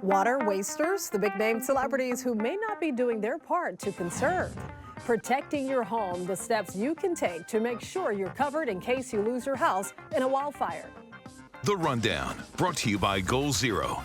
Water wasters, the big-name celebrities who may not be doing their part to conserve. Protecting your home, the steps you can take to make sure you're covered in case you lose your house in a wildfire. The Rundown, brought to you by Goal Zero.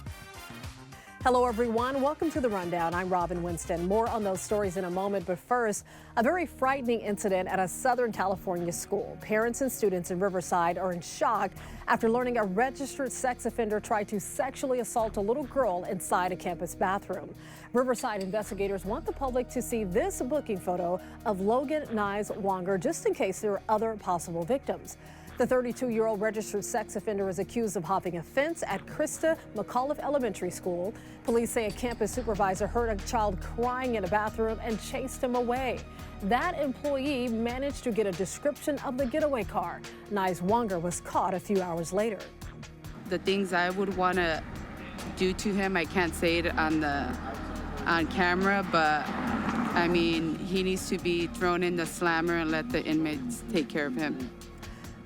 Hello, everyone. Welcome to The Rundown. I'm Robin Winston. More on those stories in a moment, but first, a very frightening incident at a Southern California school. Parents and students in Riverside are in shock after learning a registered sex offender tried to sexually assault a little girl inside a campus bathroom. Riverside investigators want the public to see this booking photo of Logan Nyes Wonger just in case there are other possible victims. The 32-year-old registered sex offender is accused of hopping a fence at Krista McAuliffe Elementary School. Police say a campus supervisor heard a child crying in a bathroom and chased him away. That employee managed to get a description of the getaway car. Nyes Wonger was caught a few hours later. The things I would want to do to him, I can't say it on camera, but I mean, he needs to be thrown in the slammer and let the inmates take care of him.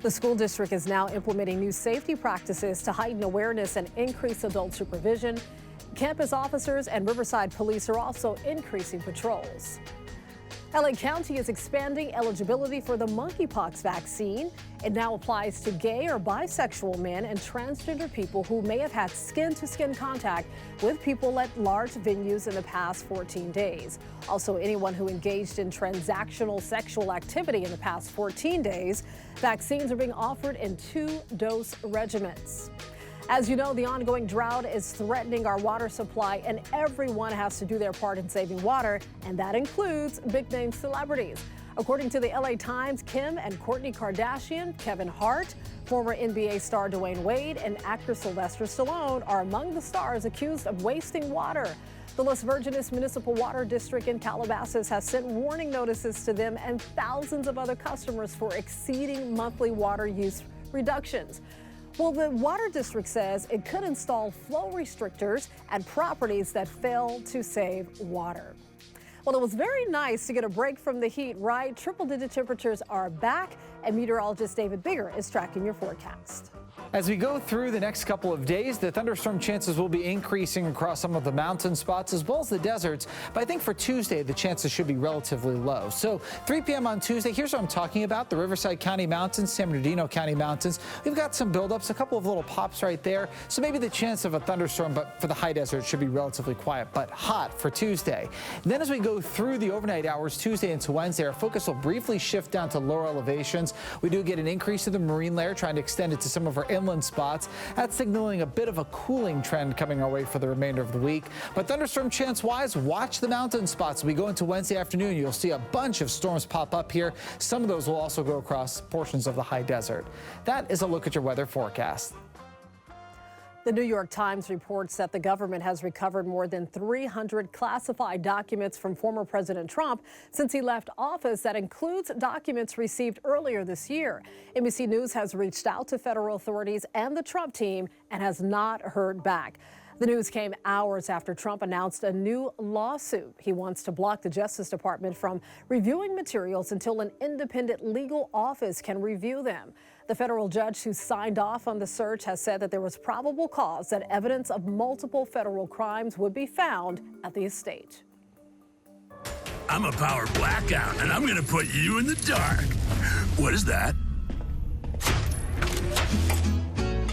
The school district is now implementing new safety practices to heighten awareness and increase adult supervision. Campus officers and Riverside police are also increasing patrols. LA County is expanding eligibility for the monkeypox vaccine. It now applies to gay or bisexual men and transgender people who may have had skin-to-skin contact with people at large venues in the past 14 days. Also, anyone who engaged in transactional sexual activity in the past 14 days. Vaccines are being offered in 2-dose regimens. As you know, the ongoing drought is threatening our water supply, and everyone has to do their part in saving water, and that includes big-name celebrities. According to the LA Times, Kim and Kourtney Kardashian, Kevin Hart, former NBA star Dwayne Wade, and actor Sylvester Stallone are among the stars accused of wasting water. The Los Virgenes Municipal Water District in Calabasas has sent warning notices to them and thousands of other customers for exceeding monthly water use reductions. Well, the water district says it could install flow restrictors at properties that fail to save water. Well, it was very nice to get a break from the heat, right? Triple-digit temperatures are back, and meteorologist David Bigger is tracking your forecast. As we go through the next couple of days, the thunderstorm chances will be increasing across some of the mountain spots as well as the deserts. But I think for Tuesday, the chances should be relatively low. So 3 p.m. on Tuesday, here's what I'm talking about. The Riverside County Mountains, San Bernardino County Mountains. We've got some buildups, a couple of little pops right there. So maybe the chance of a thunderstorm, but for the high desert should be relatively quiet, but hot for Tuesday. And then as we go through the overnight hours, Tuesday into Wednesday, our focus will briefly shift down to lower elevations. We do get an increase in the marine layer, trying to extend it to some of our inland spots. That's signaling a bit of a cooling trend coming our way for the remainder of the week. But thunderstorm chance wise, watch the mountain spots. We go into Wednesday afternoon, you'll see a bunch of storms pop up here. Some of those will also go across portions of the high desert. That is a look at your weather forecast. The New York Times reports that the government has recovered more than 300 classified documents from former President Trump since he left office. That includes documents received earlier this year. NBC News has reached out to federal authorities and the Trump team and has not heard back. The news came hours after Trump announced a new lawsuit. He wants to block the Justice Department from reviewing materials until an independent legal office can review them. The federal judge who signed off on the search has said that there was probable cause that evidence of multiple federal crimes would be found at the estate. I'm a power blackout, and I'm going to put you in the dark. What is that?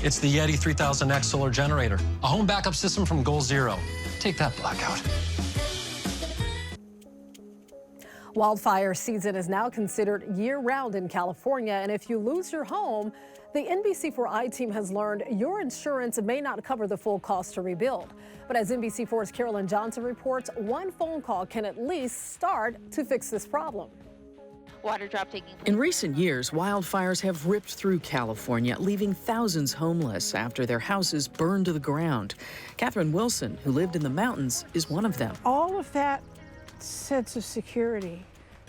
It's the Yeti 3000X solar generator, a home backup system from Goal Zero. Take that, blackout. Wildfire season is now considered year-round in California, and if you lose your home, the NBC4i team has learned your insurance may not cover the full cost to rebuild. But as NBC4's Carolyn Johnson reports, one phone call can at least start to fix this problem. Water drop taking place. In recent years, wildfires have ripped through California, leaving thousands homeless after their houses burned to the ground. Catherine Wilson, who lived in the mountains, is one of them. All of that sense of security,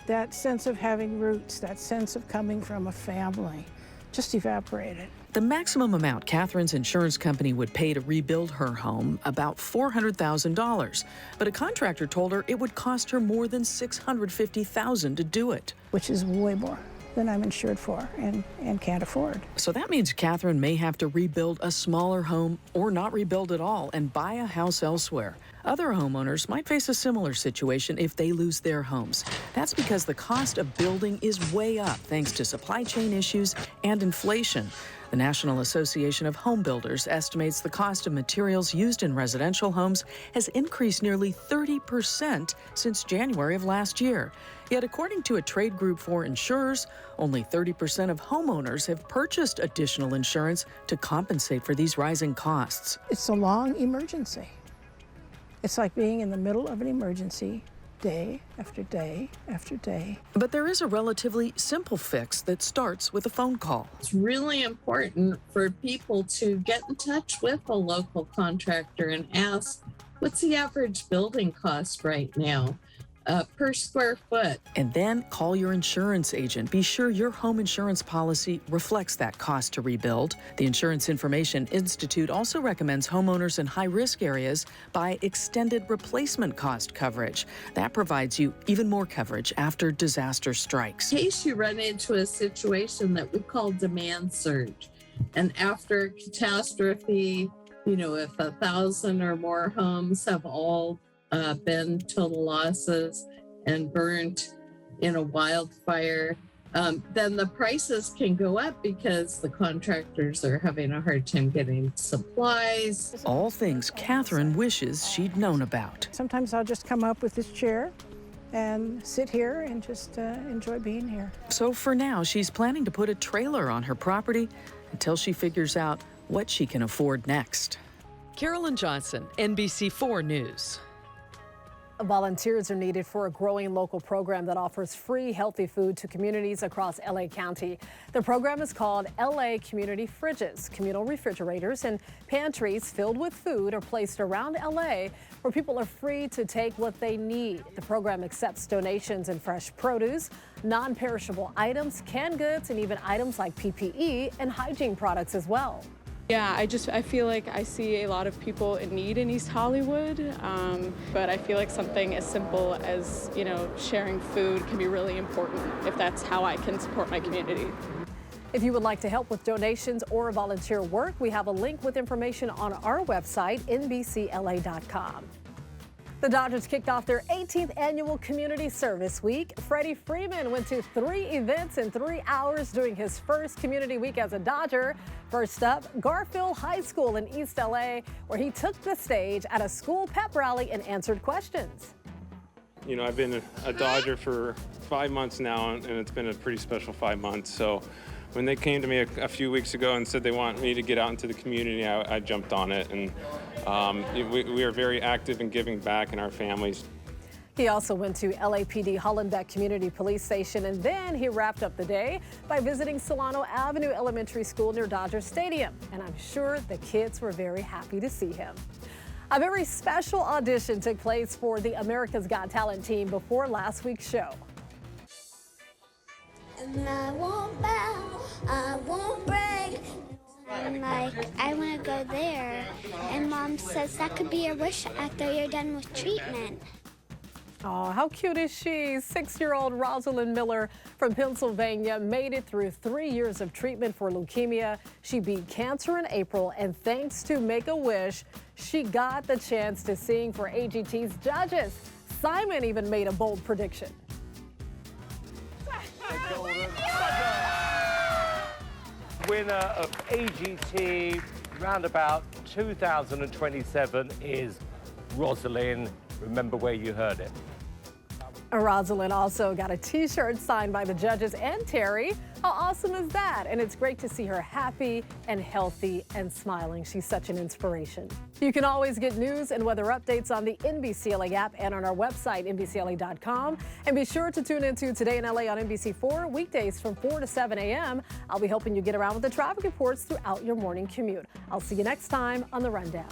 that sense of having roots, that sense of coming from a family, just evaporated. The maximum amount Catherine's insurance company would pay to rebuild her home, about $400,000. But a contractor told her it would cost her more than $650,000 to do it. Which is way more than I'm insured for and can't afford. So that means Catherine may have to rebuild a smaller home or not rebuild at all and buy a house elsewhere. Other homeowners might face a similar situation if they lose their homes. That's because the cost of building is way up thanks to supply chain issues and inflation. The National Association of Home Builders estimates the cost of materials used in residential homes has increased nearly 30% since January of last year. Yet, according to a trade group for insurers, only 30% of homeowners have purchased additional insurance to compensate for these rising costs. It's a long emergency. It's like being in the middle of an emergency day after day after day. But there is a relatively simple fix that starts with a phone call. It's really important for people to get in touch with a local contractor and ask, what's the average building cost right now? Per square foot. And then call your insurance agent. Be sure your home insurance policy reflects that cost to rebuild. The Insurance Information Institute also recommends homeowners in high-risk areas buy extended replacement cost coverage. That provides you even more coverage after disaster strikes. In case you run into a situation that we call demand surge, and after a catastrophe, if 1,000 or more homes have all been total losses and burned in a wildfire, then the prices can go up because the contractors are having a hard time getting supplies. All things Catherine wishes she'd known about. Sometimes I'll just come up with this chair and sit here and just enjoy being here. So for now, she's planning to put a trailer on her property until she figures out what she can afford next. Carolyn Johnson, NBC4 News. Volunteers are needed for a growing local program that offers free, healthy food to communities across LA County. The program is called LA Community Fridges. Communal refrigerators and pantries filled with food are placed around LA where people are free to take what they need. The program accepts donations in fresh produce, non-perishable items, canned goods, and even items like PPE and hygiene products as well. Yeah, I feel like I see a lot of people in need in East Hollywood, but I feel like something as simple as, sharing food can be really important if that's how I can support my community. If you would like to help with donations or volunteer work, we have a link with information on our website, NBCLA.com. The Dodgers kicked off their 18th annual Community Service Week. Freddie Freeman went to 3 events in 3 hours during his first community week as a Dodger. First up, Garfield High School in East LA, where he took the stage at a school pep rally and answered questions. I've been a Dodger for 5 months now, and it's been a pretty special 5 months. So when they came to me a few weeks ago and said they want me to get out into the community, I jumped on it. And we are very active in giving back in our families. He also went to LAPD Hollenbeck Community Police Station, and then he wrapped up the day by visiting Solano Avenue Elementary School near Dodger Stadium. And I'm sure the kids were very happy to see him. A very special audition took place for the America's Got Talent team before last week's show. And I won't bow, I won't break. I'm like, I want to go there. And Mom says that could be your wish after you're done with treatment. Oh, how cute is she? 6-year-old Rosalind Miller from Pennsylvania made it through 3 years of treatment for leukemia. She beat cancer in April, and thanks to Make-A-Wish, she got the chance to sing for AGT's judges. Simon even made a bold prediction. Winner of AGT roundabout 2027 is Rosalind. Remember where you heard it. Rosalind also got a t-shirt signed by the judges and Terry. How awesome is that? And it's great to see her happy and healthy and smiling. She's such an inspiration. You can always get news and weather updates on the NBCLA app and on our website, NBCLA.com. And be sure to tune into Today in LA on NBC4 weekdays from 4 to 7 a.m. I'll be helping you get around with the traffic reports throughout your morning commute. I'll see you next time on The Rundown.